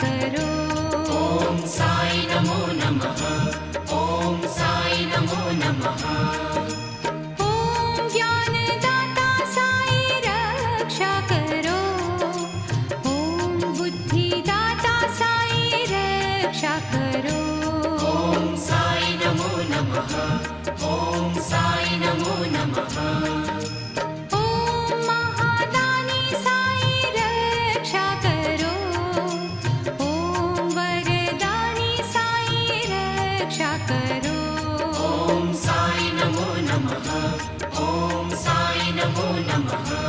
करो। ॐ साई नमो नमः। ॐ साई नमो नमः। ॐ ज्ञानदाता साई रक्षा करो। ॐ बुद्धिदाता साई रक्षा करो। ॐ साई नमो नमः। ॐ साई नमो नमः। ॐ महादानी साई रक्षा करो। ॐ वरदानी साई रक्षा करो। ॐ साई नमो नमः। ॐ साई नमो नमः।